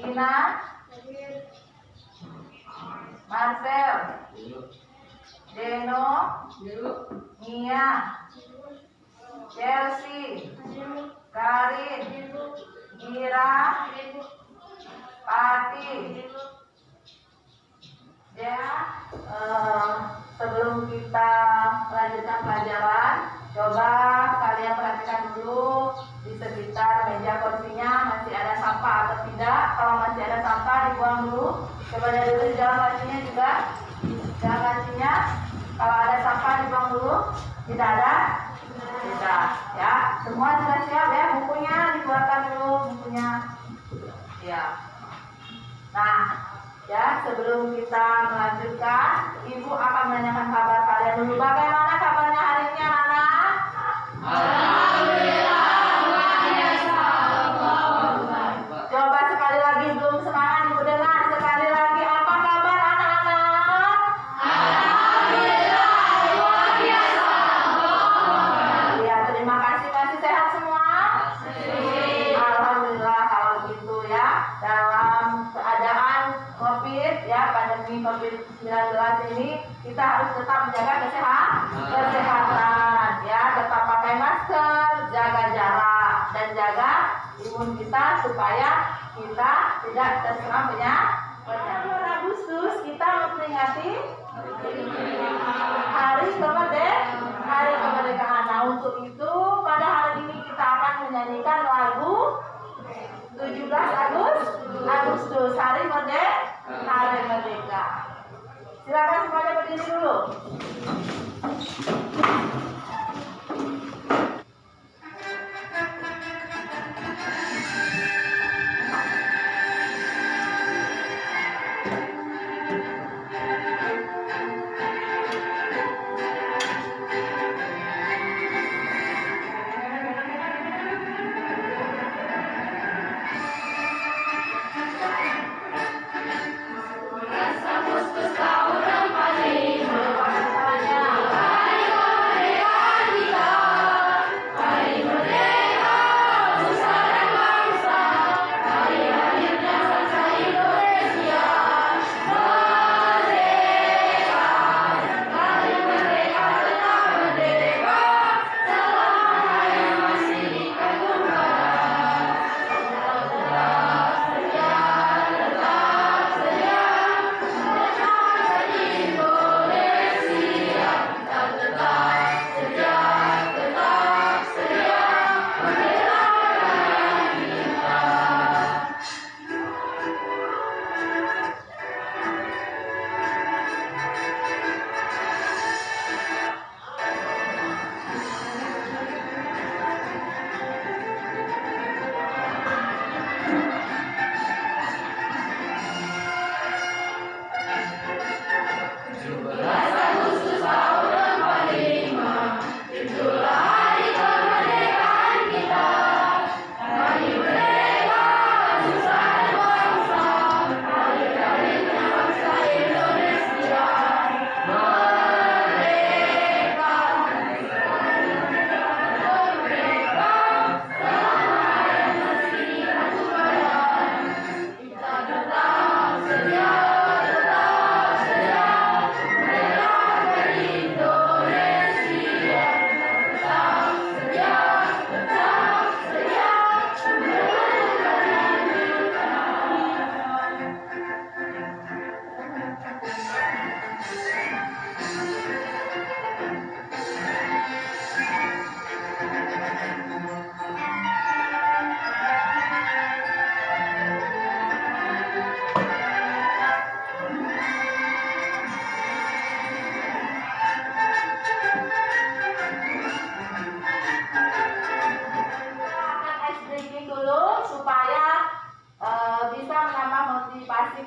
Gina, Marcel, Deno, Nia, Chelsea, Karin, Gira, Pati. Ya, sebelum kita melanjutkan pelajaran, coba kalian perhatikan dulu di sekitar meja kursinya masih ada sampah atau tidak. Kalau masih ada sampah, dibuang dulu. Coba lihat dulu di dalam lacinya juga. Dalam lacinya, kalau ada sampah dibuang dulu. Tidak ada? Tidak. Ya, semua sudah siap ya. Bukunya dikeluarkan dulu, bukunya. Ya. Nah, ya, sebelum kita melanjutkan, Ibu akan menanyakan kabar kalian dulu. Bagaimana kabarnya hari ini, anak-anak? Alhamdulillah, luar biasa. Coba sekali lagi, belum semangat Ibu dengar. Sekali lagi, apa kabar anak-anak? Alhamdulillah, luar biasa. Ya, terima kasih. Masih sehat semua? Alhamdulillah kalau gitu ya. Dalam keadaan COVID ya, pandemi COVID-19 ini, kita harus tetap menjaga kesehatan ya, tetap pakai masker, jaga jarak dan jaga imun kita supaya kita tidak terserang penyakit. Bulan Agustus kita memperingati Hari Kemerdekaan. Nah, untuk itu pada hari ini kita akan menyanyikan lagu 17 Agustus, Hari Merdeka. Silakan semuanya berdiri dulu.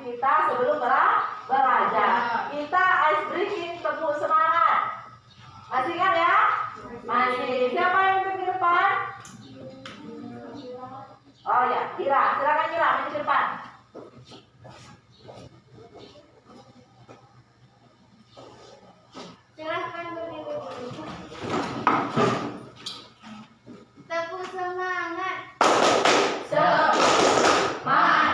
Kita sebelum belajar. Kita ice breaking, tepuk semangat. Masih ingat ya? Masih. Siapa yang ke depan? Oh ya, Kira. Silakan Kira, maju ke depan. Silakan berdiri. Tepuk semangat. Semangat.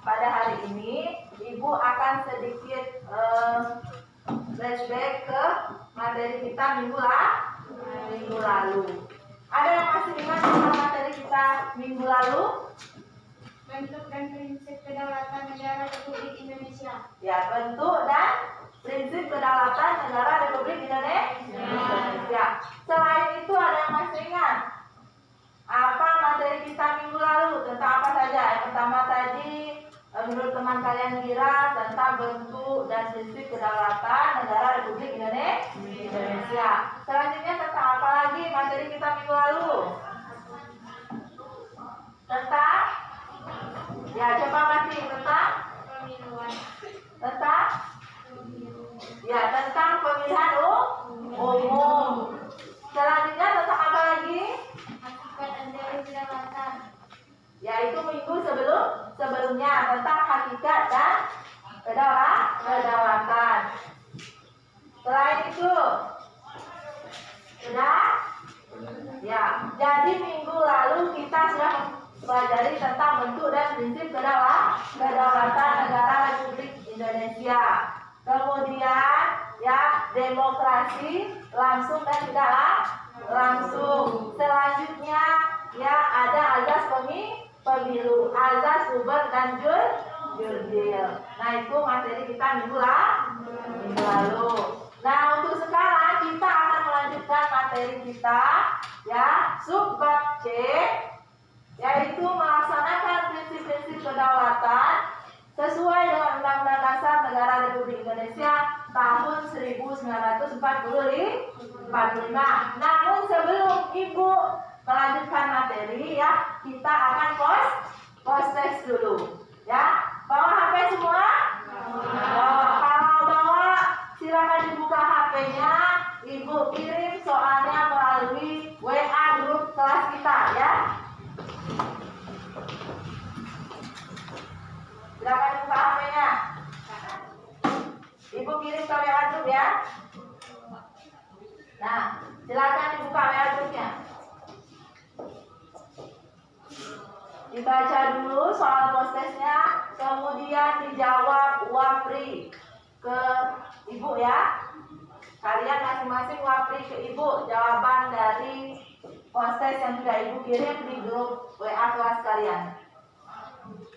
pada hari ini Ibu akan sedikit flashback ke materi kita minggu lalu. Ada yang masih ingat sama materi kita minggu lalu? Bentuk dan prinsip kedaulatan negara Republik Indonesia. Ya, bentuk dan prinsip kedaulatan negara Republik Indonesia. Selain itu ada yang masih ingat? Apa materi kita minggu lalu? Tentang apa saja? Yang pertama tadi, menurut teman kalian kira tentang bentuk dan prinsip kedaulatan negara Republik Indonesia. Selanjutnya tentang apa lagi materi kita minggu lalu? Tentang, ya coba mati tentang Pemiluan. tentang ya tentang pemilihan umum. Selanjutnya tentang apa lagi? Hakikat dan teori kedaulatan. Yaitu minggu sebelumnya tentang hakikat dan kedaulatan. Selain itu sudah ya. Jadi minggu lalu kita sudah mempelajari tentang bentuk dan prinsip kedaulatan negara Republik Indonesia. Kemudian ya demokrasi langsung dan tidak langsung. Selanjutnya ya ada azas pemilu, azas sumber dan jurdil. Nah itu materi kita minggu lalu. Nah untuk sekarang kita akan melanjutkan materi kita ya subbab C, yaitu melaksanakan prinsip-prinsip kedaulatan sesuai dengan Undang-Undang Dasar Negara Republik Indonesia tahun 1945. Namun sebelum Ibu melanjutkan materi ya, kita akan post test dulu. Ya, bawa HP semua? Kalau bawa silakan dibuka HP-nya, Ibu kirim soalnya melalui WA grup kelas kita ya. Silakan dibuka HP-nya. Ibu kirim ke WA grup ya. Nah, silakan dibuka WA grupnya. Dibaca dulu soal prosesnya, kemudian dijawab wapri ke Ibu ya. Kalian masing-masing wapri ke Ibu jawaban dari proses yang sudah Ibu kirim di grup WA kelas kalian.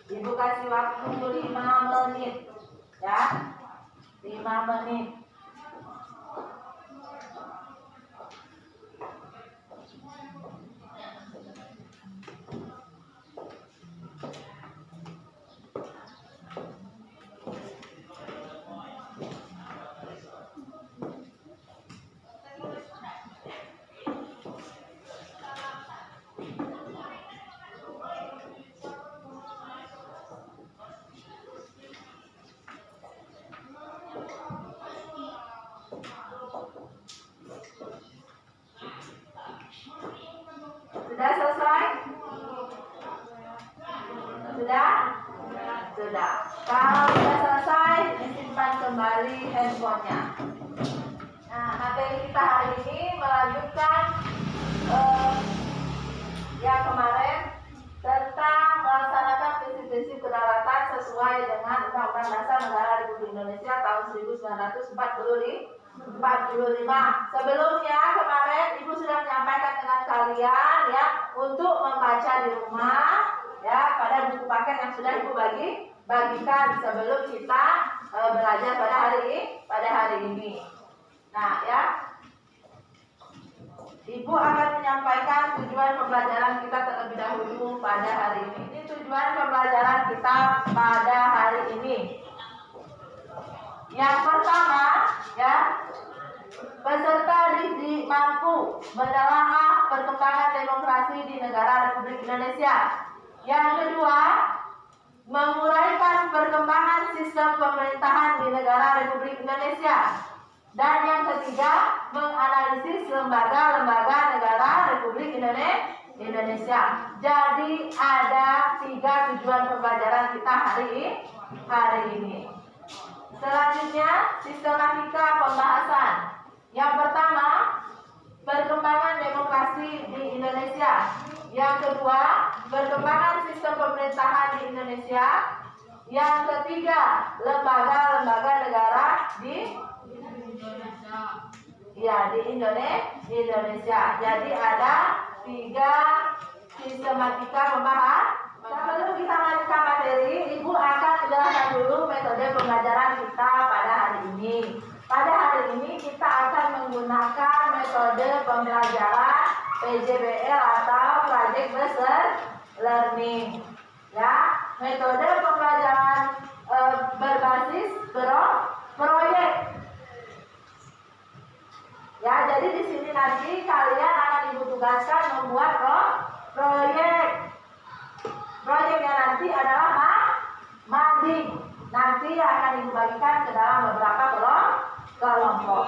Ibu kasih waktu 5 menit ya. 5 menit. Sudah selesai? Sudah. Kalau sudah selesai, disimpan kembali handphonenya. Nah, materi kita hari ini melanjutkan yang kemarin tentang melaksanakan prinsip-prinsip kedaulatan sesuai dengan Undang-Undang Dasar Negara Republik Indonesia tahun 1945. Sebelumnya kemarin Ibu sudah menyampaikan dengan kalian ya untuk membaca di rumah ya pada buku paket yang sudah Ibu bagikan sebelum kita belajar pada hari ini. Nah ya, Ibu akan menyampaikan tujuan pembelajaran kita terlebih dahulu pada hari ini. Ini tujuan pembelajaran kita pada hari ini. Yang pertama ya, peserta didik mampu menelaah perkembangan demokrasi di negara Republik Indonesia. Yang kedua, menguraikan perkembangan sistem pemerintahan di negara Republik Indonesia. Dan yang ketiga, menganalisis lembaga-lembaga negara Republik Indonesia. Jadi ada 3 tujuan pembelajaran kita hari ini. Selanjutnya, sistematika pembahasan. Yang pertama, perkembangan demokrasi di Indonesia. Yang kedua, perkembangan sistem pemerintahan di Indonesia. Yang ketiga, lembaga-lembaga negara di Indonesia. Jadi ada 3 sistematika pembahasan. Sebelum kita melanjutkan materi, Ibu akan menjelaskan dulu metode pembelajaran kita pada hari ini. Pada hari ini kita akan menggunakan metode pembelajaran PJBL atau Project Based Learning. Ya, metode pembelajaran berbasis proyek. Ya, jadi di sini nanti kalian akan Ibu tugaskan membuat proyek. Proyeknya nanti adalah mading. Nanti akan Ibu bagikan ke dalam beberapa kelompok.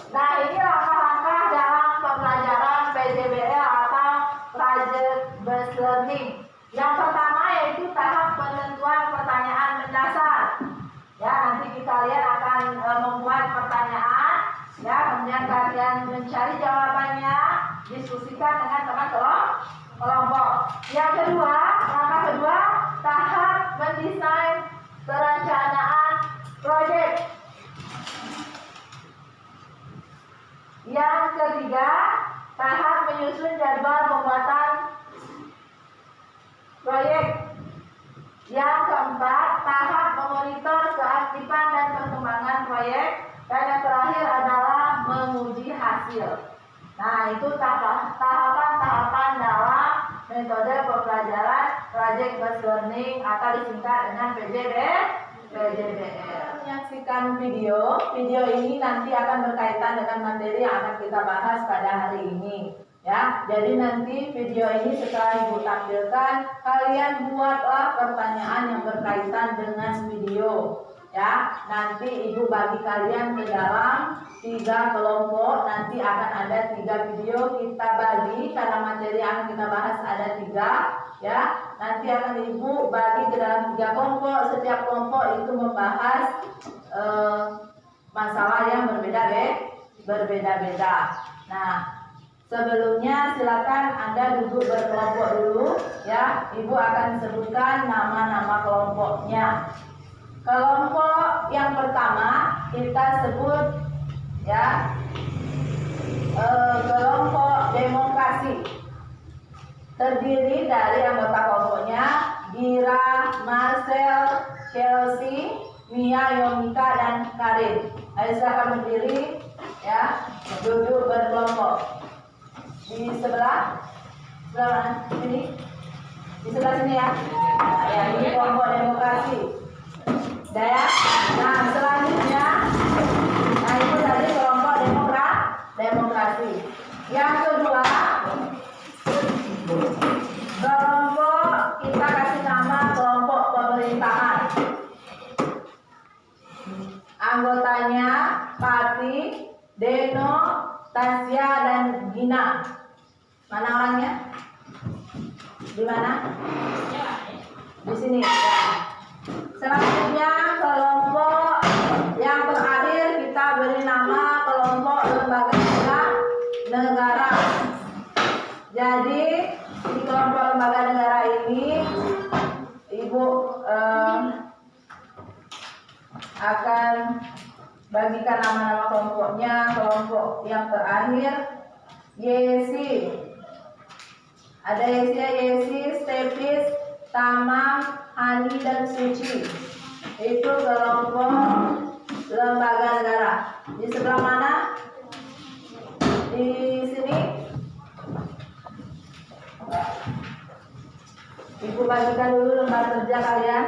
Nah, ini langkah-langkah dalam pembelajaran PJBL atau Project Based Learning. Yang pertama yaitu tahap penentuan pertanyaan mendasar. Ya, nanti kalian akan membuat pertanyaan, ya, kemudian kalian mencari jawabannya, diskusikan dengan teman kelompok. Yang kedua, langkah kedua, tahap mendesain perencanaan proyek. Yang ketiga, tahap menyusun jadwal pembuatan proyek. Yang keempat, tahap memonitor keaktifan dan perkembangan proyek. Dan yang terakhir adalah menguji hasil. Nah, itu tahapan-tahapan dalam metode pembelajaran Project Based Learning atau disingkat dengan PJBL. Menyaksikan video ini nanti akan berkaitan dengan materi yang akan kita bahas pada hari ini. Ya, jadi nanti video ini setelah Ibu tampilkan, kalian buatlah pertanyaan yang berkaitan dengan video. Ya, nanti Ibu bagi kalian ke dalam 3 kelompok. Nanti akan ada 3 video kita bagi karena materi yang kita bahas ada 3. Ya, nanti akan Ibu bagi ke dalam 3 kelompok. Setiap kelompok itu membahas masalah yang berbeda-beda. Nah, sebelumnya silakan Anda duduk berkelompok dulu. Ya, Ibu akan sebutkan nama-nama kelompoknya. Kelompok yang pertama kita sebut, ya, kelompok demokrasi. Terdiri dari anggota kelompoknya Gira, Marcel, Chelsea, Mia, Yomika, dan Karin. Ayo silakan berdiri, ya, duduk berkelompok. Di sebelah sini, di sebelah sini ya. Nah, ya, ini kelompok demokrasi. Daya. Nah, selanjutnya, nah itu tadi kelompok demokrasi. Yang kedua, kelompok kita kasih nama kelompok pemerintahan. Anggotanya Pati, Deno, Tasya, dan Gina. Mana orangnya? Di mana? Di sini. Ya. Selanjutnya kelompok yang terakhir kita beri nama kelompok lembaga negara. Jadi di kelompok lembaga negara ini Ibu akan bagikan nama-nama kelompoknya. Kelompok yang terakhir Yesi. Ada Yesi, Stepis, Tamam, Hani, dan Suci. Itu kelompok lembaga negara. Di sebelah mana? Di sini. Ibu bagikan dulu lembar kerja kalian.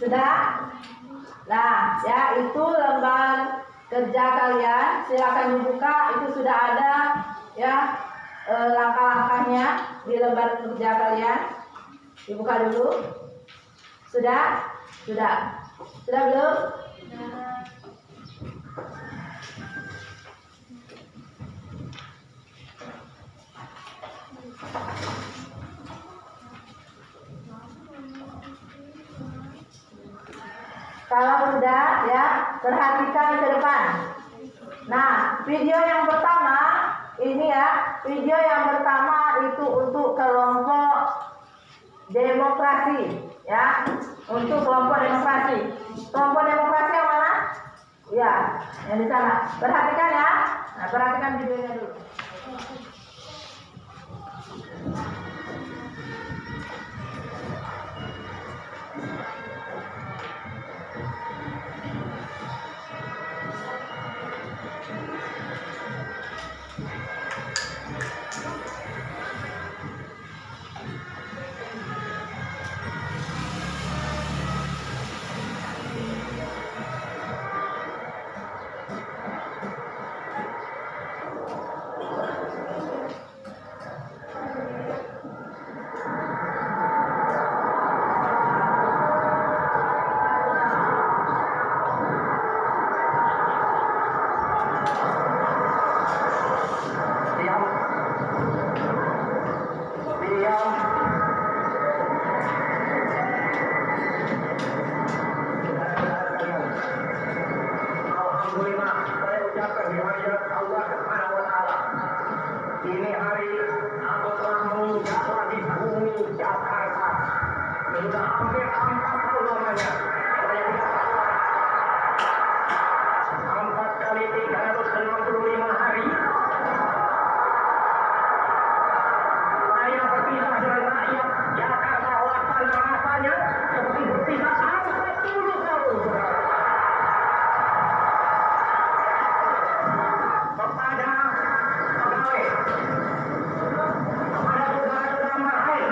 Sudah? Nah, ya itu lembar kerja kalian. Silakan dibuka. Itu sudah ada ya langkah-langkahnya di lembar kerja kalian. Dibuka dulu. Sudah? Sudah. Sudah belum? Kalau sudah ya, perhatikan ke depan. Nah, video yang pertama ini ya, video yang pertama itu untuk kelompok demokrasi ya, untuk kelompok demokrasi. Kelompok demokrasi yang mana? Ya, yang di sana. Perhatikan ya. Nah, perhatikan videonya dulu. Ini hari aku telah menginjaklah di bumi Jakarta. Sudah hampir 4 tahun lamanya. Saya tidak tahu. 4 kali 365 hari. Saya berpisah dengan rakyat Jakarta. Rasanya seperti berpisah 40 tahun. Kepada pegawai, kepada saudara-saudara marhum,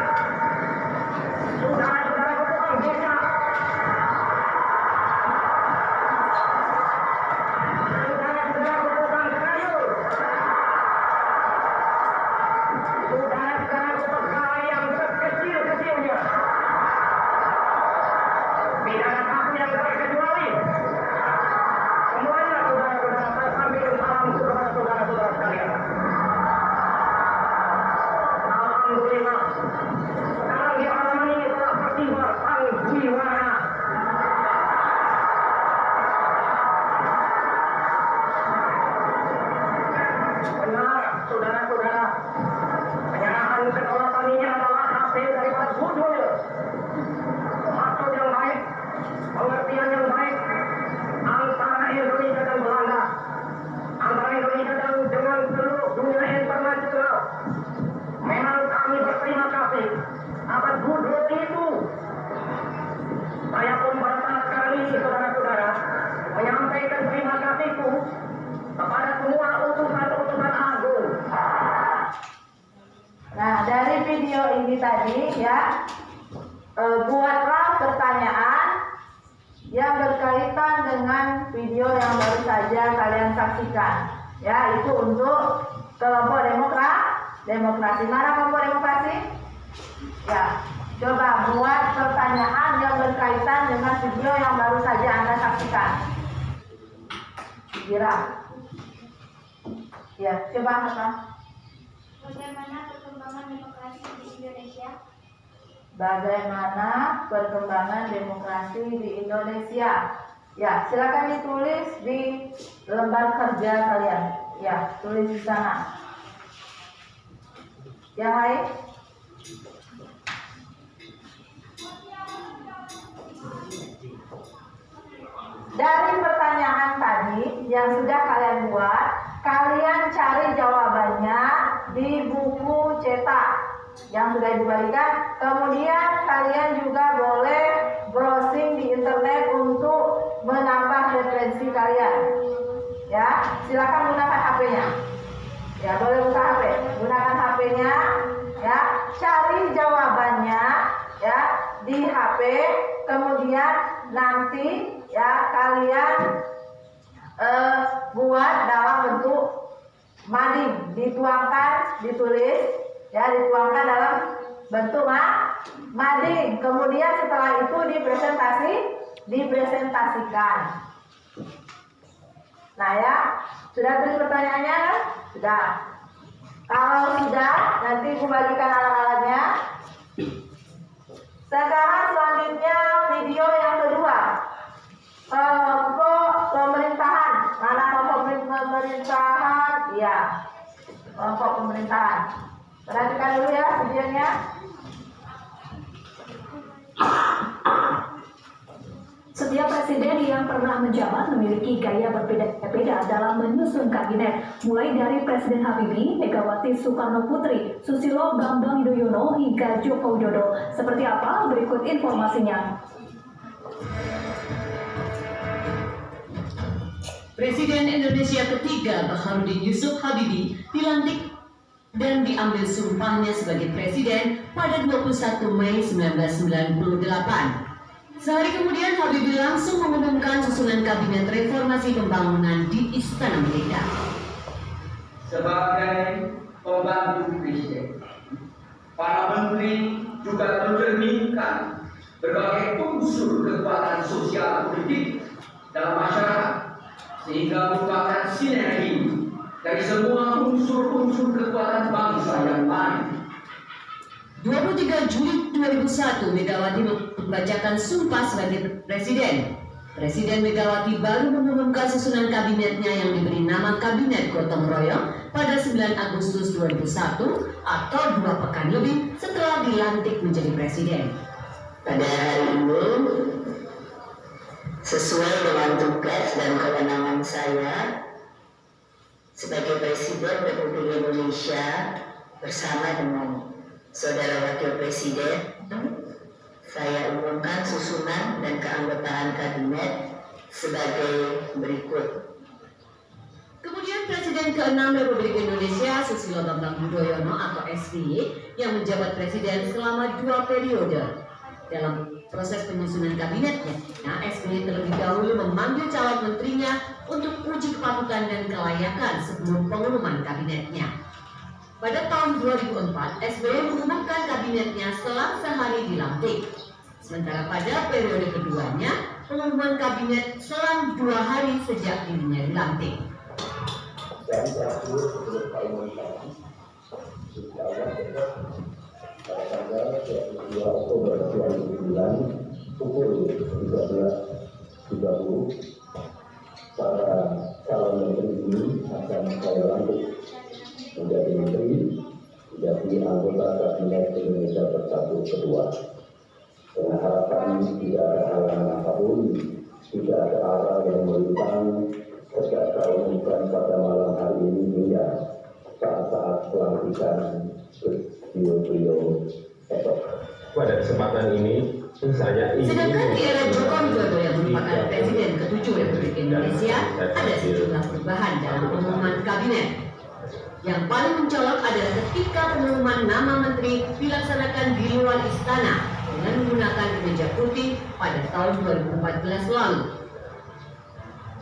saudara-saudara ketua desa, saudara-saudara ketua sayur, saudara-saudara pegawai yang terkecil-kecilnya, tidak ada satu yang terkecuali. Semuanya saudara-saudara, saya sampaikan salam kepada saudara-saudara sekalian. Alhamdulillah, sekarang di halaman ini telah berkibar sang Buiwana. Benar, saudara-saudara, penyerahan kedaulatan ini adalah hasil daripada budul, maksud yang baik, pengertian yang baik antara Indonesia dan Belanda, antara Indonesia dan dengan seluruh dunia internasional. Memang kami berterima kasih atas budul itu. Saya pun pada saat sekarang ini, saudara-saudara, menyampaikan terima kasihku kepada semua utusan-utusan agung. Nah, dari video ini tadi ya, buatlah pertanyaan yang berkaitan dengan video yang baru saja kalian saksikan. Ya, itu untuk kelompok demokrasi. Mana kelompok demokrasi? Ya, coba buat pertanyaan yang berkaitan dengan video yang baru saja Anda saksikan. Kira. Ya, coba apa? Bagaimana perkembangan demokrasi di Indonesia? Bagaimana perkembangan demokrasi di Indonesia? Ya, silakan ditulis di lembar kerja kalian. Ya, tulis di sana. Yang lain? Dari pertanyaan tadi yang sudah kalian buat, kalian cari jawabannya di buku cetak yang sudah dibagikan. Kemudian kalian juga boleh browsing di internet untuk menambah referensi kalian. Ya, silakan gunakan HP-nya. Ya, boleh buka HP, gunakan HP-nya. Ya, cari jawabannya ya di HP, kemudian ditulis, ya dituangkan dalam bentuk mading. Kemudian setelah itu dipresentasikan. Nah ya, sudah tulis pertanyaannya kan? Sudah. Kalau sudah, nanti Ibu bagikan alat-alatnya. Sekarang selanjutnya video yang kedua. Kelompok pemerintahan. Mana kelompok pemerintahan? Iya. Kelompok pemerintahan. Perhatikan dulu ya videonya. Setiap presiden yang pernah menjabat memiliki gaya berbeda-beda dalam menyusun kabinet, mulai dari Presiden Habibie, Megawati Soekarno Putri, Susilo Bambang Yudhoyono hingga Joko Widodo. Seperti apa? Berikut informasinya. Presiden Indonesia ketiga Baharudin Yusuf Habibie dilantik dan diambil sumpahnya sebagai presiden pada 21 Mei 1998. Sehari kemudian Habibie langsung mengumumkan susunan kabinet reformasi pembangunan di Istana Merdeka. Sebagai pembantu presiden, para menteri juga mencerminkan berbagai unsur kekuatan sosial politik dalam masyarakat, sehingga merupakan sinergi dari semua unsur-unsur kekuatan bangsa yang lain. 23 Juli 2001, Megawati membacakan sumpah sebagai presiden. Presiden Megawati baru mengumumkan susunan kabinetnya yang diberi nama Kabinet Gotong Royong pada 9 Agustus 2001 atau 2 pekan lebih setelah dilantik menjadi presiden. Pada hari ini, sesuai dengan tugas dan kewenangan saya sebagai Presiden Republik Indonesia bersama dengan Saudara Wakil Presiden, saya umumkan susunan dan keanggotaan kabinet sebagai berikut. Kemudian Presiden ke-6 Republik Indonesia Susilo Bambang Yudhoyono atau SBY yang menjabat presiden selama 2 periode. Dalam proses penyusunan kabinetnya, SBY terlebih dahulu memanggil calon menterinya untuk uji kepatutan dan kelayakan sebelum pengumuman kabinetnya. Pada tahun 2004, SBY mengumumkan kabinetnya selang sehari dilantik. Sementara pada periode keduanya, pengumuman kabinet selang 2 hari sejak dirinya dilantik. Dan terakhir sebelum pengumuman insya Allah pada tanggal 22 Oktober 2009 pukul 13.30 para calon menteri ini akan saya lantik menjadi menteri, menjadi anggota Kabinet Indonesia Bersatu kedua. Dengan harapan tidak ada halangan apapun, tidak ada hal yang melintang sejak saya umumkan pada malam hari ini hingga saat-saat pelantikan beliau esok. Pada kesempatan ini, saya ingin. Sedangkan di era Joko Widodo yang merupakan Presiden ke-7 Republik Indonesia, ada sejumlah perubahan dalam pengumuman kabinet. Yang paling mencolok adalah ketika pengumuman nama menteri dilaksanakan di luar istana dengan menggunakan kemeja putih pada tahun 2014 lalu.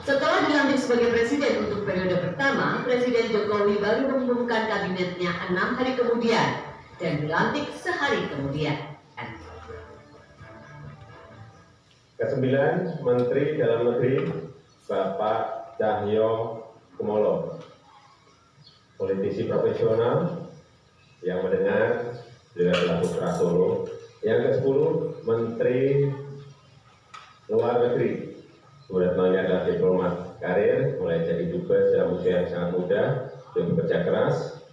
Setelah dilantik sebagai presiden untuk periode pertama, Presiden Jokowi baru mengumumkan kabinetnya 6 hari kemudian dan dilantik sehari kemudian. Kesembilan, Menteri Dalam Negeri Bapak Cahyo Kumolo, politisi profesional yang mendengar beliau adalah putra Solo. Yang ke-10, Menteri Luar Negeri Suratno adalah diplomat karir, mulai jadi dubes dalam usia yang sangat muda dan bekerja keras.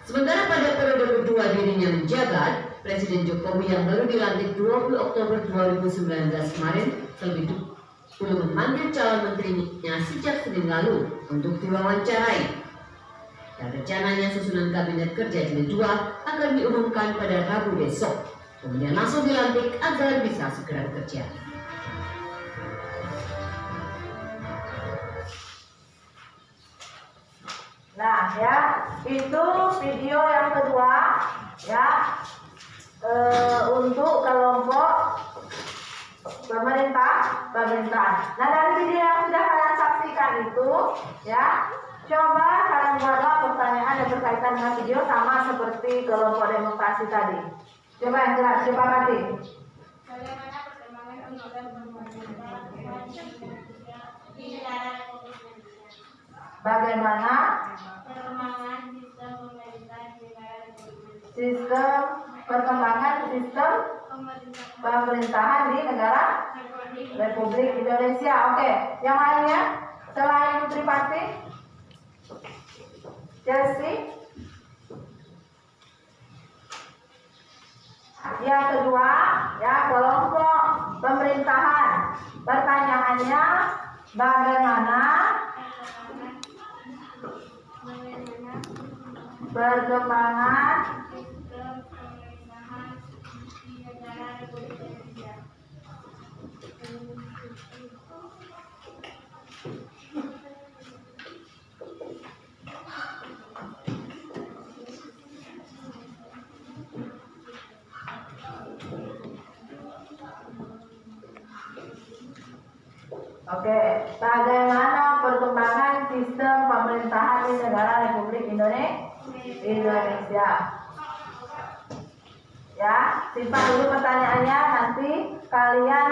Sementara pada periode kedua dirinya menjabat, Presiden Jokowi yang baru dilantik 20 Oktober 2019 kemarin terlebih dahulu memanggil calon menterinya sejak Senin lalu untuk diwawancarai. Dan rencananya susunan kabinet kerja jilid 2 akan diumumkan pada Rabu besok. Kemudian langsung dilantik agar bisa segera bekerja. Nah ya, itu video yang kedua ya, untuk kelompok pemerintahan. Nah dari video yang sudah kalian saksikan itu ya, Coba kalian buatlah pertanyaan yang berkaitan dengan video sama seperti kelompok demokrasi tadi. Coba yang jelas, coba mati. Bagaimana perkembangan undang-undang pemerintahan di negara Republik Indonesia? Bagaimana Perkembangan sistem pemerintahan di negara Republik Indonesia. sistem perkembangan sistem pemerintahan di negara Republik Indonesia. Oke, yang lainnya selain Putri Pati, Chelsea. Yang kedua, ya, kelompok pemerintahan. Pertanyaannya, bagaimana perkembangan Sistem pemerintahan di negara Republik Indonesia. Oke, bagaimana perkembangan sistem pemerintahan di negara Republik Indonesia? Ya, simpan dulu pertanyaannya, nanti kalian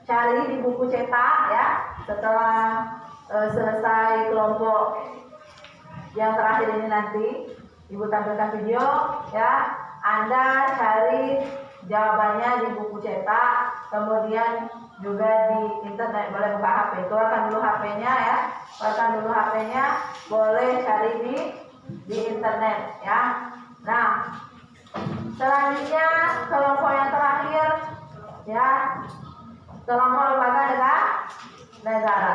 cari di buku cetak ya. Setelah selesai kelompok yang terakhir ini nanti Ibu tampilkan video ya. Anda cari jawabannya di buku cetak, kemudian juga di internet, boleh buka HP. Keluarkan dulu HP-nya ya, keluarkan dulu HP-nya, boleh cari di internet ya. Nah, selanjutnya kelompok yang terakhir ya, kelompok lembaga negara.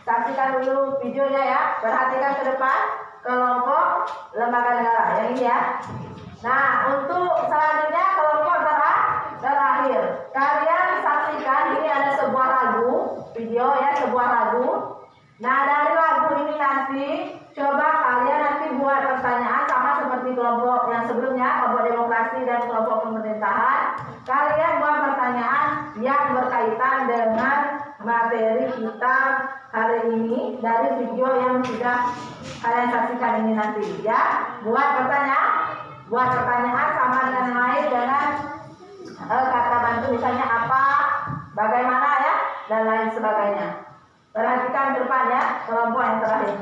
Saksikan dulu videonya ya, perhatikan ke depan kelompok lembaga negara yang ini ya. Nah, untuk selanjutnya kelompok terakhir, kalian saksikan ini ada sebuah lagu, video ya, sebuah lagu. Nah, dari lagu ini nanti coba kalian nanti buat pertanyaan sama seperti kelompok yang sebelumnya, kelompok demokrasi dan kelompok pemerintahan. Kalian buat pertanyaan yang berkaitan dengan materi kita hari ini dari video yang sudah kalian saksikan ini nanti ya. Buat pertanyaan sama dengan yang lain dengan kata bantu misalnya apa, bagaimana ya, dan lain sebagainya. Perhatikan ke depan ya, kelompok yang terakhir.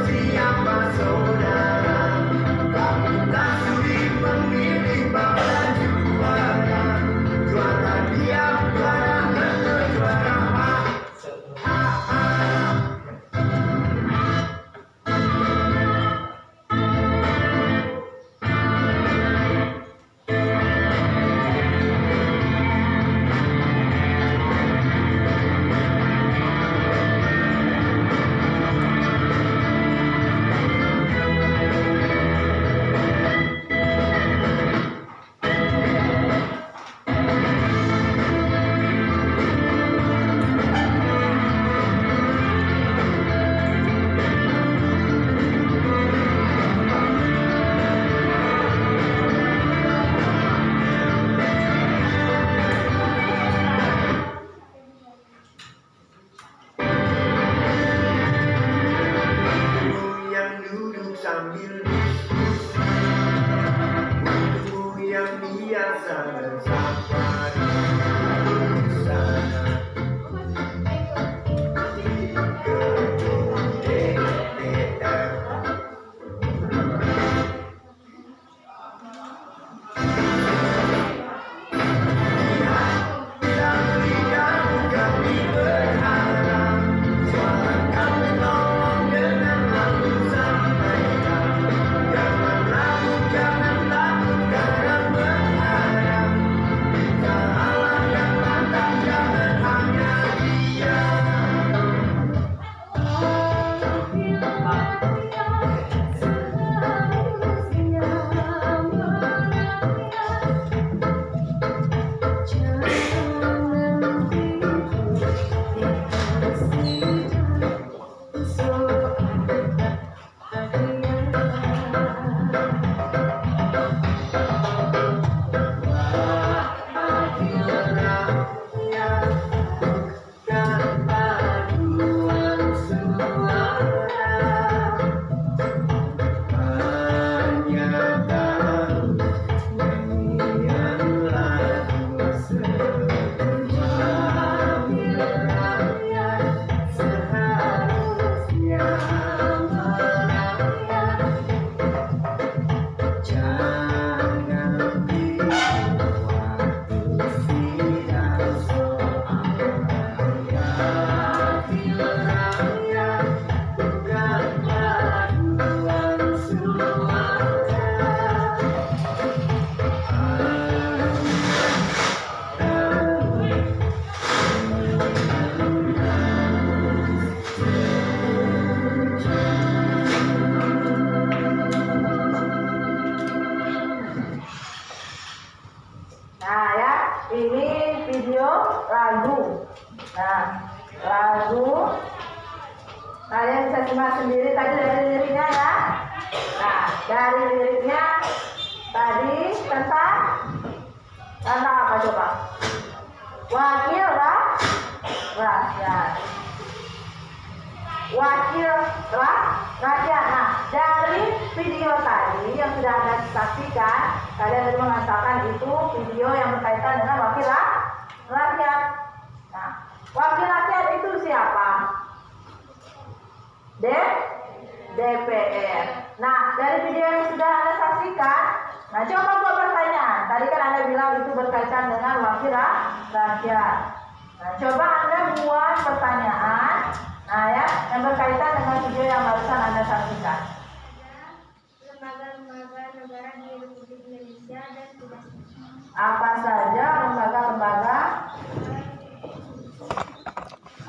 Siapa saudara, kamu tak sudi pemimpin. video lagu. Nah, lagu kalian bisa simak sendiri tadi dari liriknya ya. Nah, dari liriknya tadi tentang apa coba? Wakil rakyat. Wakil rakyat. Nah, dari video tadi yang sudah Anda saksikan, kalian tadi mengatakan itu video yang berkaitan dengan wakil rakyat. Nah, wakil rakyat itu siapa? DPR. Nah, dari video yang sudah Anda saksikan, nah coba buat pertanyaan. Tadi kan Anda bilang itu berkaitan dengan wakil rakyat. Nah, coba Anda buat pertanyaan, nah ya, yang berkaitan dengan video yang barusan Anda saksikan. Lembaga-lembaga negara di Republik Indonesia dan tugasnya. Apa saja lembaga-lembaga?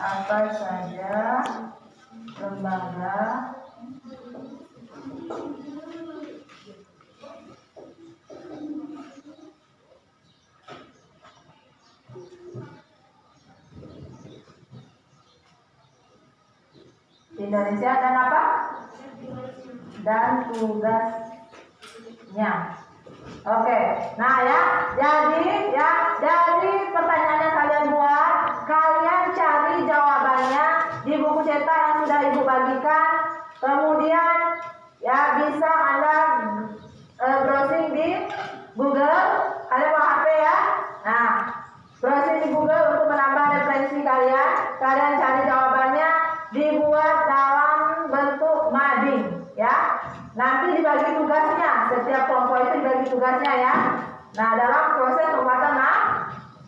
Apa saja lembaga di Indonesia dan apa? Dan tugasnya. Oke, nah ya, jadi pertanyaan yang kalian buat, kalian cari jawabannya di buku cetak yang sudah Ibu bagikan. Kemudian ya bisa Anda browsing di Google. Kalian bawa HP ya. Nah, browsing di Google untuk menambah referensi kalian. Kalian cari jawabannya, dibuat dalam bentuk mading ya. Nanti dibagi tugasnya, setiap kelompok itu dibagi tugasnya ya. Nah, dalam proses pembuatan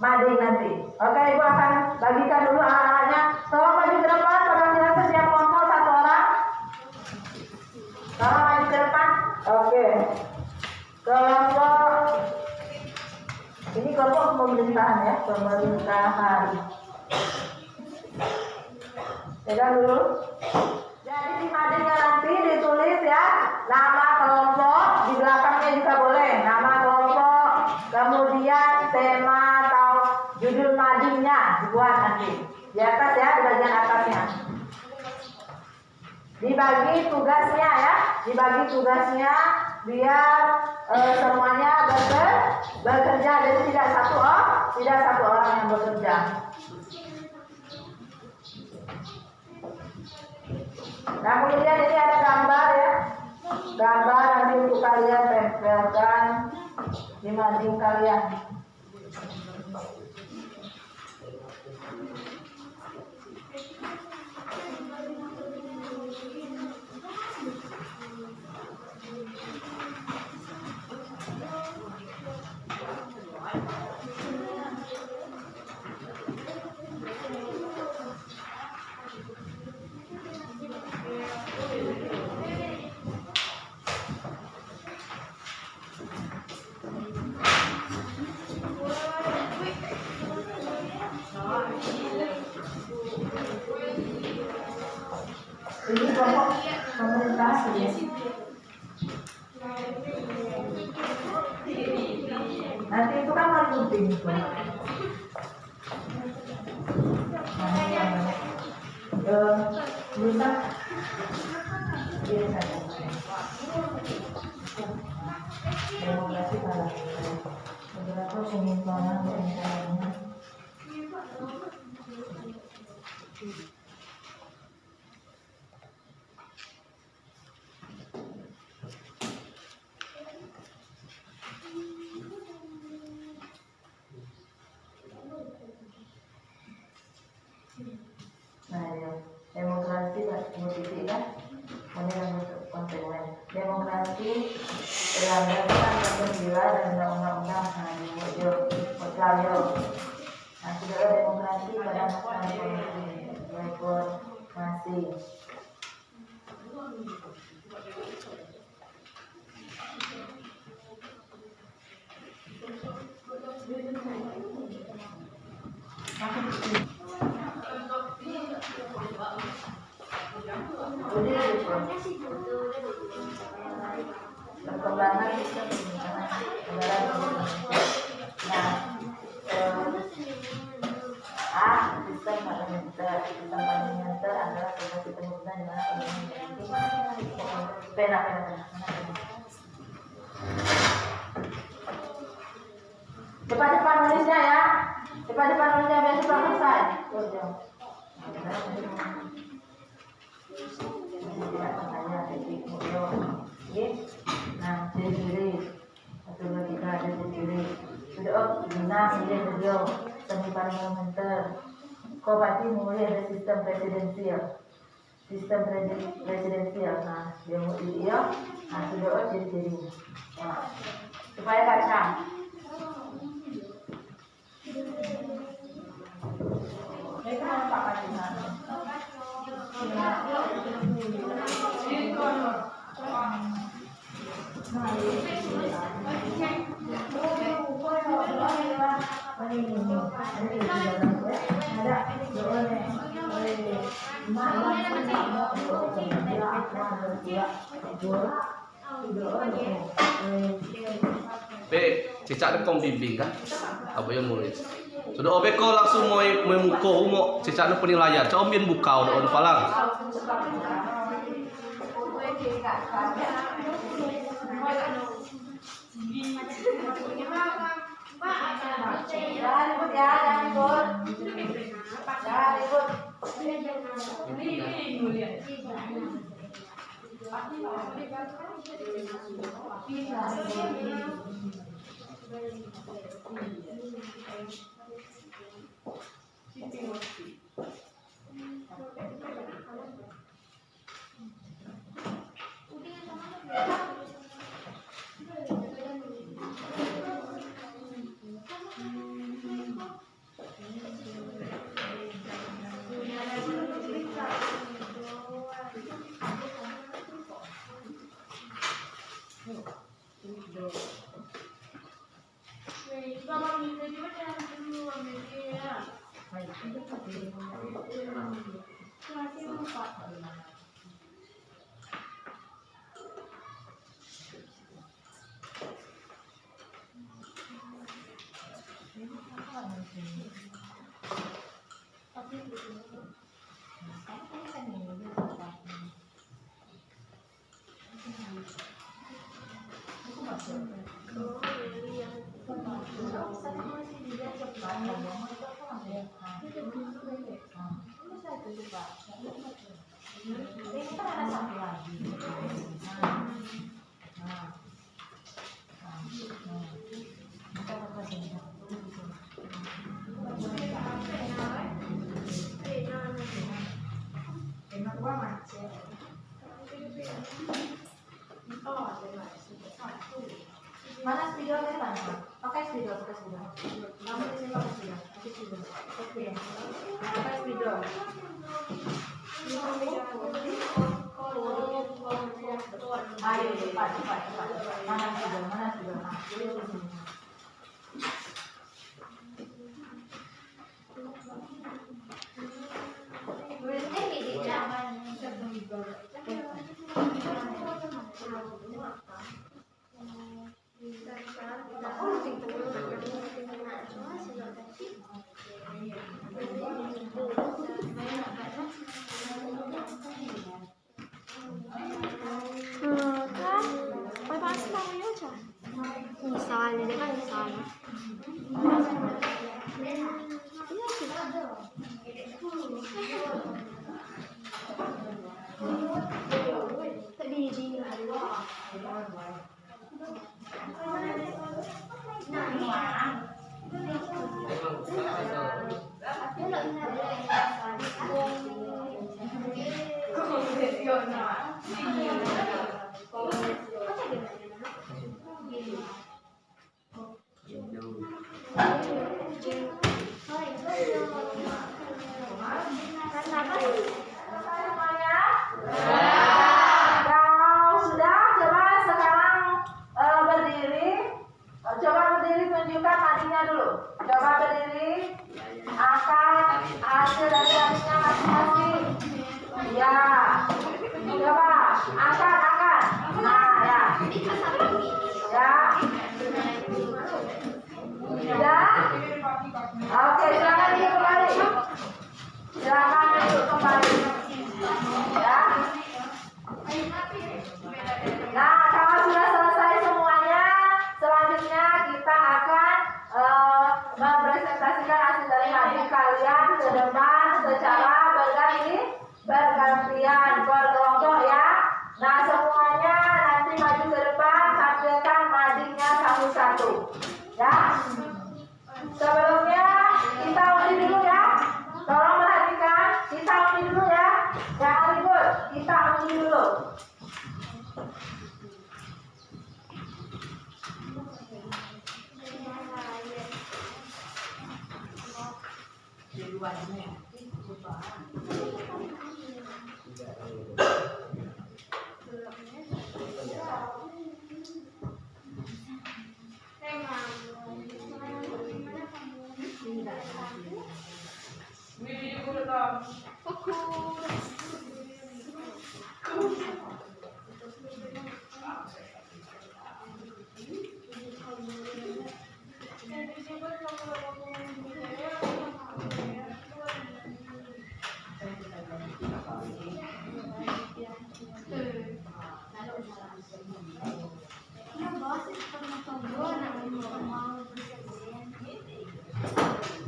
mading nanti. Oke, Ibu akan bagikan dulu alat-alatnya. Tolong maju ke depan, perwakilan setiap kelompok satu orang. Tolong maju ke depan. Oke. Kelompok ini kelompok pemerintahan ya, pemerintahan. Pegang dulu. Jadi di madingnya nanti ditulis ya nama kelompok, di belakangnya juga boleh nama kelompok, kemudian tema atau judul madingnya dibuat nanti di atas ya, di bagian atasnya. Dibagi tugasnya ya, dibagi tugasnya biar semuanya bekerja, jadi tidak satu orang yang bekerja. Nah, kemudian ini ada gambar ya, gambar nanti untuk kalian tempelkan di mading kalian. Ini kelompok pemerintah ya. Nanti itu kan paling penting. Bisa demokrasi kalah. Beberapa penyimpanan pemerintahannya. Nah, ya. Demokrasi politik kan, kemudian bentuk konsumen. Demokrasi berlandaskan Pancasila dan undang-undang Australia. Nah, sudah demokrasi pada masa reformasi. Perkembangan sistem pemerintahan negara. Nah, Pena. Cepat-cepat nulisnya ya. Cepat-cepat nulisnya biar cepat selesai. Nah, diri. 1, 2, 3, ada diri. Sudah, Bina, milih beliau. Semi parlementer. Kau pasti mulai ada sistem presidensial. Nah, dia mau dia. Nah, sudah, diri. Nah, supaya kacang. Mereka mau pakai di sana. Cicak kong bimbing kan? Apa yang murid? Sudah obek kau langsung mau muko mau cicak penilaian. Coba biar buka on palang. Jangan ribut ya, jangan ribut. Mana spidol dari mana? Pakai spidol. Kamu di sini pakai spidol. Pakai spidol. Ayo cepat. Mana spidol? Misalnya, dia kan misalnya. Tunjukkan matinya dulu. Coba berdiri. Angkat hasil dari matinya masing-masing. Ya. Coba angkat. Nah, ya. Ya. Oke, silakan duduk kembali. Ya.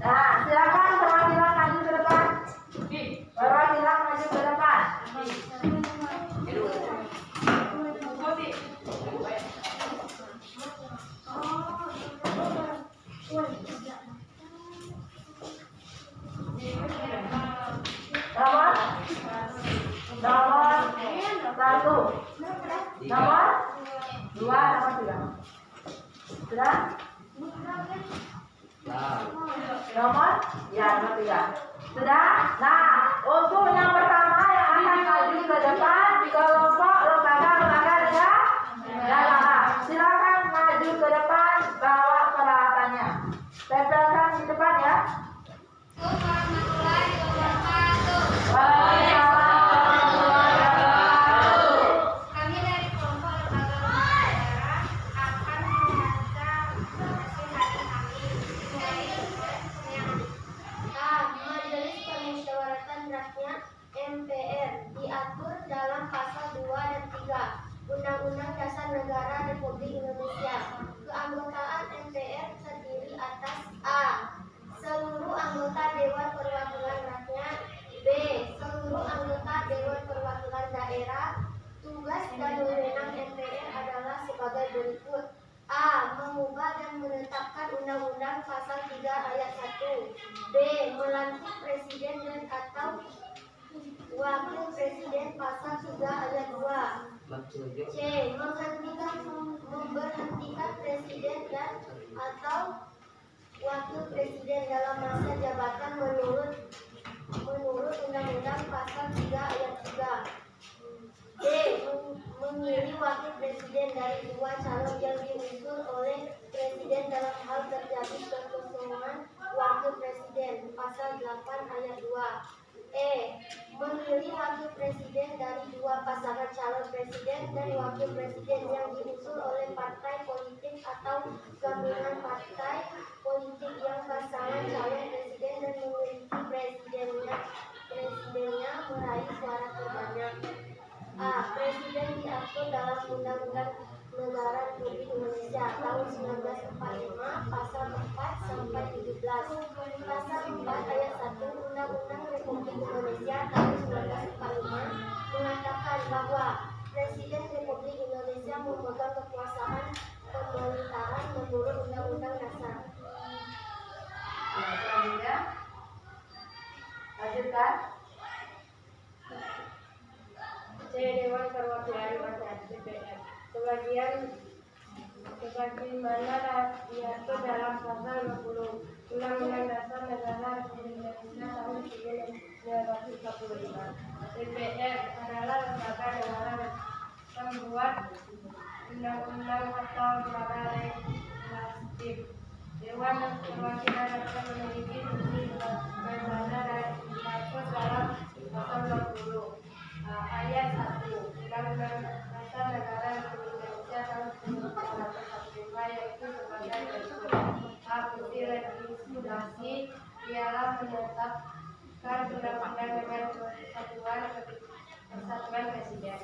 Nah, silakan perwakilan maju ke depan. Perwakilan maju ke depan. Nomor 1, nomor 2, nomor 3. Sudah? Nomor 3. Sudah? Nah, untuk yang pertama yang akan maju ke depan, kelompok lembaga negara. Silakan maju ke depan, bawa peralatannya. Tempelkan di depan ya. Kami dari kelompok lembaga negara akan membaca proklamasi hari kami. Majelis Permusyawaratan Rakyat MPR diatur dalam pasal 2 dan 3 Undang-Undang Dasar Negara Republik Indonesia. Keanggotaan MPR terdiri atas A. Seluruh anggota Dewan Perwakilan Rakyat. B. Seluruh anggota Dewan Perwakilan Daerah. Tugas dan wewenang MPR adalah sebagai berikut. A. Mengubah dan menetapkan Undang-Undang Pasal 3 Ayat 1. B. Melantik Presiden dan atau Wakil Presiden Pasal 3 Ayat 2. C. Memberhentikan Presiden dan atau Wakil Presiden dalam masa jabatan menurut Undang-Undang Pasal 3 Ayat 3. D. Memilih wakil presiden dari 2 calon yang diusul oleh presiden dalam hal terjadi kekosongan wakil presiden. Pasal 8 ayat 2. E. Memilih wakil presiden dari 2 pasangan calon presiden dan wakil presiden yang diusul oleh partai politik atau gabungan partai politik yang pasangan calon presiden dan memiliki presidennya meraih suara terbanyak. A. Presiden diatur dalam Undang-Undang Negara Republik Indonesia tahun 1945 pasal 4 sampai 17. Pasal 4 ayat 1 Undang-Undang Republik Indonesia tahun 1945 mengatakan bahwa Presiden Republik Indonesia memegang kekuasaan pemerintahan menurut Undang-Undang Dasar. Selanjutnya, lanjutkan. C. Dewan Perwakilan Rakyat DPR. Sebagaimana diatur dalam pasal 20 Undang-Undang Dasar Negara Republik Indonesia tahun 1945. DPR adalah lembaga negara pembuat undang-undang atau lembaga legislatif. Dewan Perwakilan Rakyat memiliki fungsi sebagaimana diatur dalam pasal 20 ayat 1 Undang-Undang Dasar Negara Republik Indonesia tahun 1945, yaitu sebagai berikut. A. Fungsi legislasi ialah menetapkan undang-undang dengan persatuan presiden.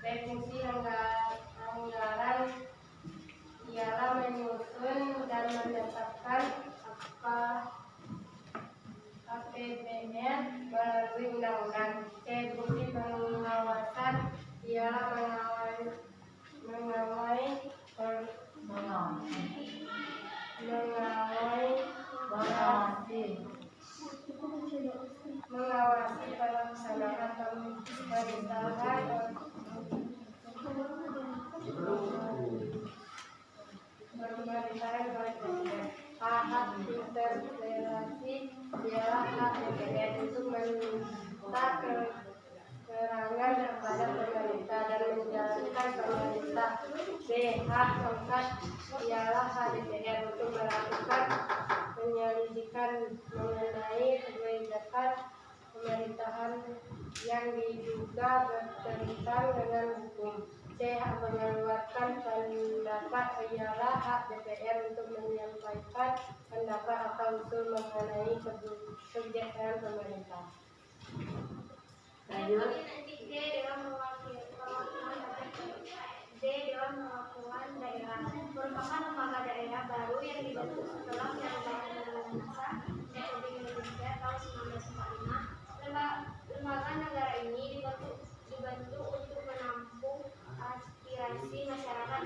B. Fungsi anggaran ialah menyusun dan menetapkan APBN melalui undang-undang. C. Fungsi pengawasan ialah mengawasi pelaksanaan pemerintahan presiden. Hak interpelasi ialah hak ialah hak DPR untuk melakukan penyelidikan mengenai kebijakan pemerintahan yang diduga bertentangan dengan hukum. C. Mengeluarkan pendapat ialah hak DPR untuk menyampaikan pendapat atau usul mengenai kebijakan pemerintah. Lanjut. D. Dewan Perwakilan Daerah merupakan lembaga daerah baru yang dibentuk setelah perubahan Undang-Undang Republik Indonesia tahun 1945. Lembaga negara ini dibentuk untuk menampung aspirasi masyarakat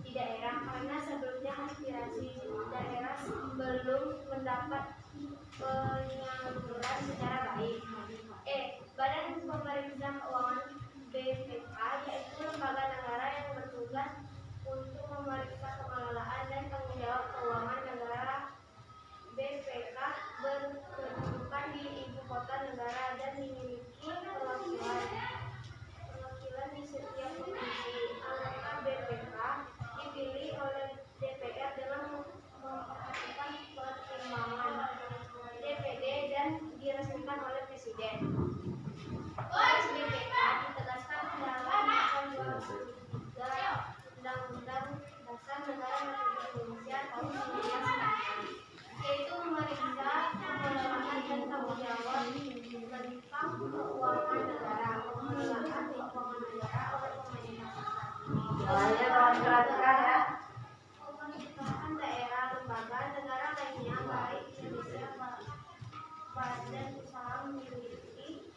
di daerah karena sebelumnya aspirasi daerah belum mendapat penyaluran secara baik. E. Badan Pemeriksa Keuangan BPK yaitu lembaga negara yang bertugas untuk memeriksa pengelolaan dan tanggung jawab keuangan negara. BPK berkedudukan di ibu kota negara dan memiliki perwakilan di setiap provinsi. Anggota BPK dipilih oleh DPR dengan memperhatikan pertimbangan DPD dan diresmikan oleh Presiden. Tugas BPK ditegaskan dalam Pasal 23 Undang-Undang Dasar Negara Republik Indonesia tahun 1945, yaitu memeriksa pengelolaan dan tanggung jawab tentang keuangan negara, pengelolaan keuangan negara oleh pemerintah pusat. Soalnya kawan perhatikan ya. Pemerintahan daerah, lembaga negara lainnya baik Indonesia badan usaha memiliki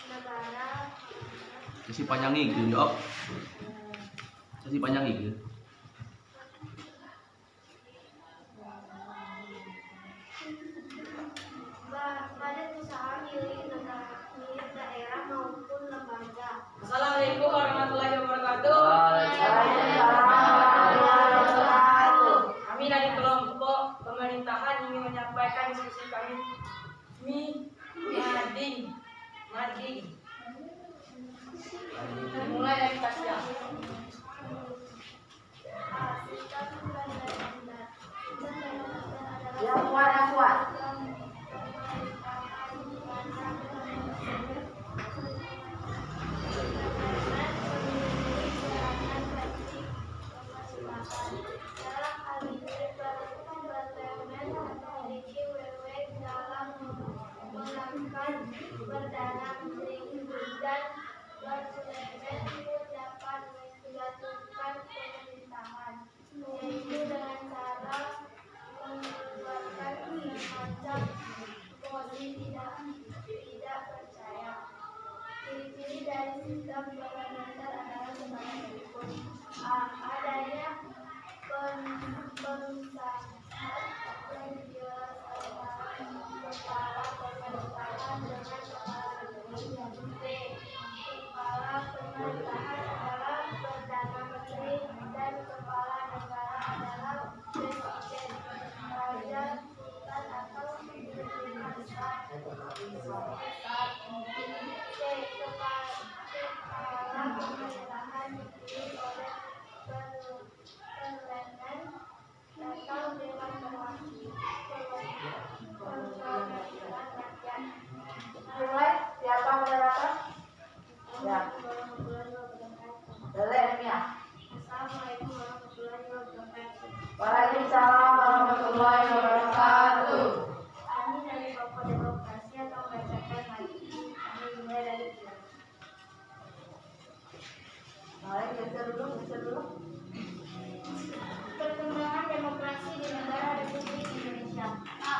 negara. Sesi panjang iki yo. Sesi panjang iki. Badan usaha milik daerah maupun lembaga. Assalamualaikum warahmatullahi wabarakatuh. Kami dari kelompok pemerintahan ingin menyampaikan diskusi kami. Mading. Mulai dari Tasya. Yang kuat. Dalam hal ini, BUMN memiliki wewenang dalam melakukan perdana menteri dan BUMN pun dapat menjatuhkan pemerintahan, yaitu dengan cara mengeluarkan semacam mosi tidak percaya. Ciri-ciri dari sistem parlementer adalah sebagai berikut. A. Adanya pemisahan religius antara kepala pemerintahan dengan kepala negara. B. Kepala pemerintahan adalah Perdana Menteri dan kepala negara adalah Presiden, Raja, Sultan atau Pemerintah Besar. C. Kepala pemerintahan dipilih oleh parlemen atau dewan perwakilan rakyat. Mulai siapa moderator? Ya. Boleh ya. Assalamualaikum warahmatullahi wabarakatuh. Waalaikumsalam warahmatullahi wabarakatuh. Kami dari Kelompok Demokrasi atau Masyarakat Maju. Kami mulai dari Mulai geser dulu. perkembangan demokrasi di negara Republik Indonesia. A.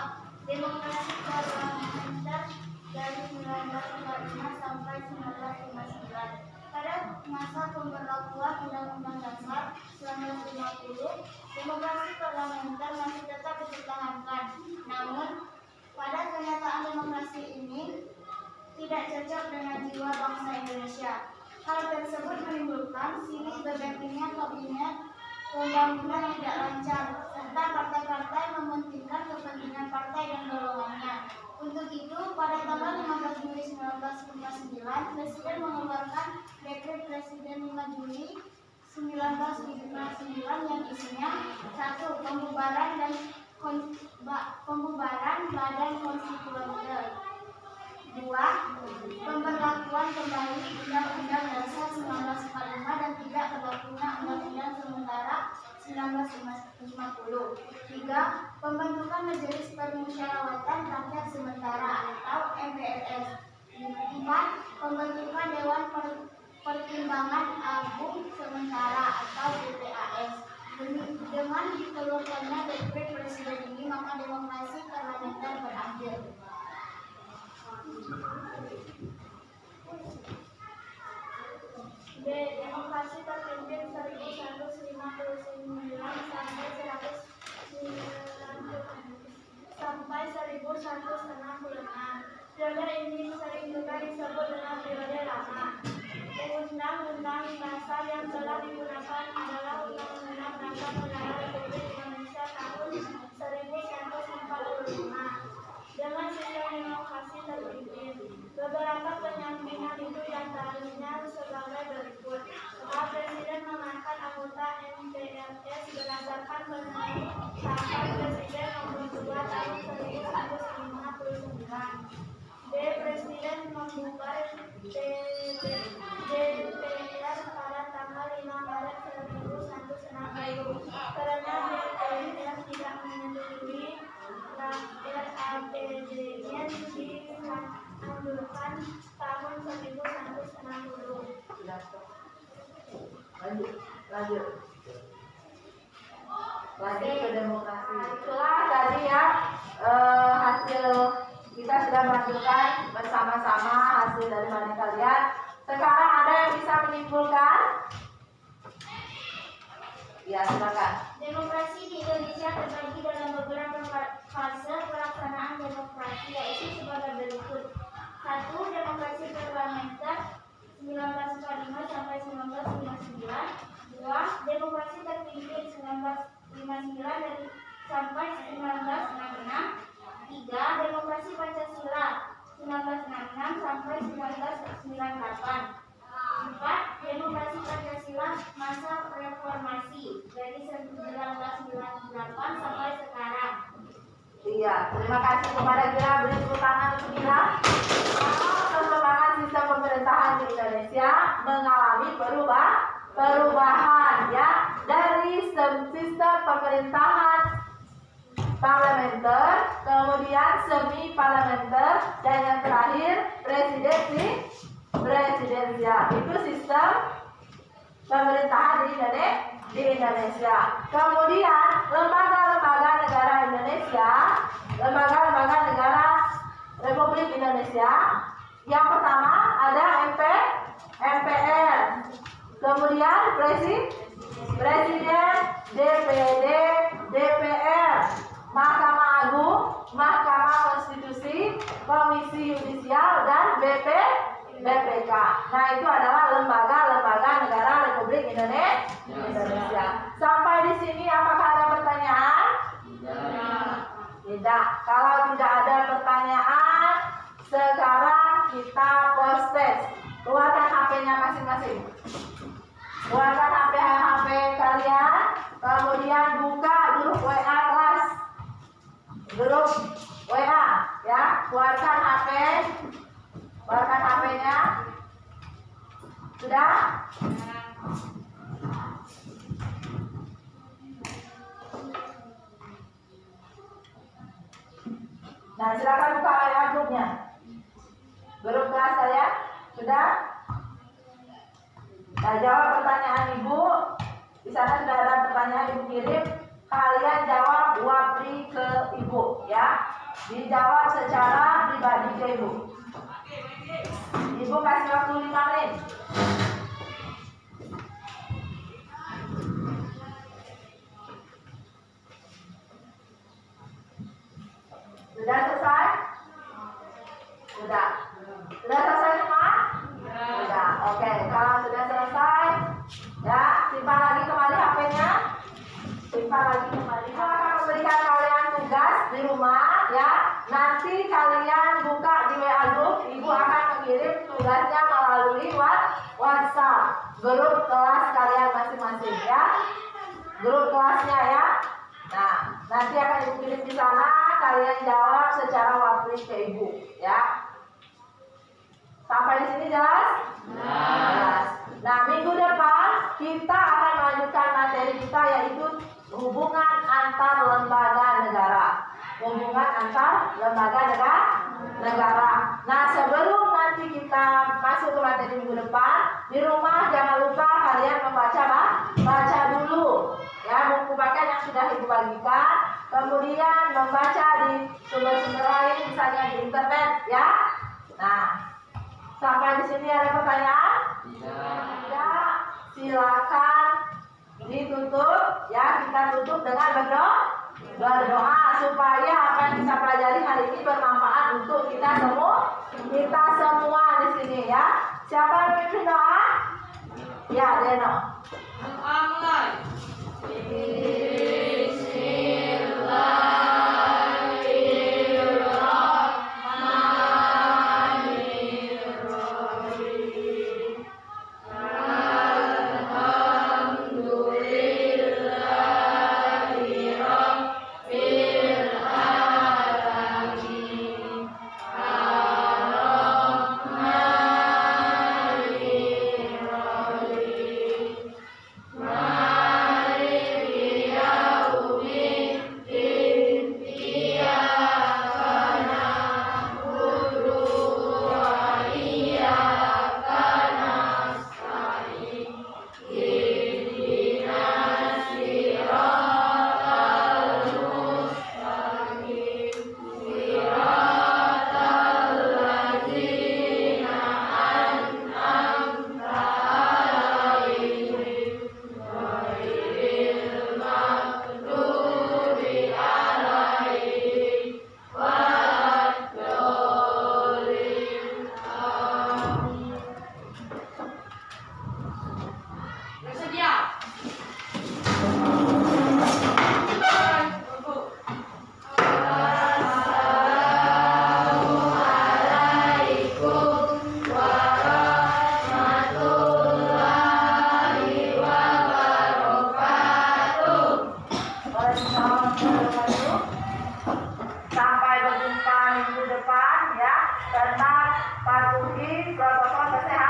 Demokrasi parlementer dari 1945 sampai 1959. Pada masa pemberlakuan Undang-Undang Dasar 1950, demokrasi parlementer masih tetap dipertahankan. Namun, pada kenyataan demokrasi ini tidak cocok dengan jiwa bangsa Indonesia. Hal tersebut menimbulkan silih bergantinya kabinet pembangunan yang tidak lancar, serta partai-partai mementingkan kepentingan partai dan golongannya. Untuk itu, pada tanggal 15 Juli 1959, Presiden mengeluarkan Dekret Presiden 5 Juli 1959 yang isinya 1. Pembubaran Badan Konstituante. 2. Pemberlakuan kembali Undang-Undang Dasar 1945 dan tidak berlakunya Undang-Undang Sementara 1950. 3. Pembentukan Majelis Permusyawaratan Rakyat Sementara atau MPRS. 4. Pembentukan Dewan Pertimbangan Agung Sementara atau DPAS. Dengan dikeluarkannya dekret presiden ini, maka demokrasi parlementer berakhir. B. Demokrasi terpimpin 1159 sampai 1166. Periode ini sering juga disebut dengan periode lama. Undang-undang dasar yang telah digunakan adalah Undang-Undang Dasar Negara Republik Indonesia tahun 1945 dengan sistem demokrasi terpimpin. Beberapa penyampingan itu diantaranya sebagai berikut. Bahwa Presiden mengangkat anggota MPRS berdasarkan penetapan Presiden nomor 2 tahun 1959. B. Presiden membuka DPR pada tanggal 5 Maret 1960 karena DPR tidak menyetujui RAPBN dimundurkan tahun 1960. Lanjut ke demokrasi. Itulah tadi ya hasil kita sudah melanjutkan bersama-sama hasil dari mana kalian. Sekarang ada yang bisa menyimpulkan? Ya, silakan. Demokrasi di Indonesia terbagi dalam beberapa fase pelaksanaan demokrasi, yaitu sebagai berikut. 1. Demokrasi parlementer 1945 sampai 1959. 2. Demokrasi terpimpin 1959 dan sampai 1966. 3. Demokrasi Pancasila 1966 sampai 1998. 4. Demokrasi Pancasila masa reformasi dari 1998 sampai sekarang. Iya, terima kasih kepada Gira. Beri tepuk tangan untuk Gira. Perkembangan sistem pemerintahan di Indonesia mengalami perubahan ya, dari sistem pemerintahan parlementer, kemudian semi parlementer, dan yang terakhir presidensial. Itu sistem pemerintahan di Indonesia. Kemudian lembaga-lembaga negara Indonesia, lembaga-lembaga negara Republik Indonesia. Yang pertama ada MPR, kemudian Presiden, DPD, DPR, Mahkamah Agung, Mahkamah Konstitusi, Komisi Yudisial, dan BPK. Nah, itu adalah lembaga-lembaga negara Republik Indonesia. Sampai di sini apakah ada pertanyaan? Tidak. Kalau tidak ada pertanyaan, sekarang kita post test. Keluarkan HP-nya masing-masing. Keluarkan HP kalian, kemudian buka grup WA kelas. Grup WA ya, keluarkan HP-nya. Sudah? Nah, silakan buka WA grupnya. Grup kelas saya sudah. Nah, jawab pertanyaan Ibu. Di sana sudah ada pertanyaan Ibu kirim. Kalian jawab wapri ke Ibu ya. Dijawab secara pribadi ke Ibu. Ibu kasih waktu 5 menit. Sudah selesai? Sudah. Sudah selesai semua? Sudah. Oke, kalau sudah selesai, ya simpan lagi kembali HP-nya. Simpan lagi kembali. Saya akan memberikan kalian tugas di rumah, ya. Nanti kalian buka di WA group, Ibu akan mengirim tugasnya melalui WhatsApp grup kelas kalian masing-masing ya. Grup kelasnya ya. Nah, nanti akan Ibu kirim di sana, kalian jawab secara waktu ke Ibu ya. Sampai di sini jelas? Jelas. Nah, minggu depan kita akan melanjutkan materi kita yaitu hubungan antar lembaga negara. Hubungan antar lembaga negara. Nah, sebelum nanti kita masuk ke materi minggu depan, di rumah jangan lupa kalian baca dulu ya buku paket yang sudah Ibu bagikan, kemudian membaca di sumber-sumber lain misalnya di internet ya. Nah, sampai di sini ada pertanyaan? Tidak. Silakan ditutup ya, kita tutup dengan berdoa supaya apa yang kita pelajari hari ini bermanfaat untuk kita semua di sini ya. Siapa yang memimpin doa? Ya, Deno. Mulai. Sampai berjumpa minggu depan ya. Tetap patuhi protokol kesehatan.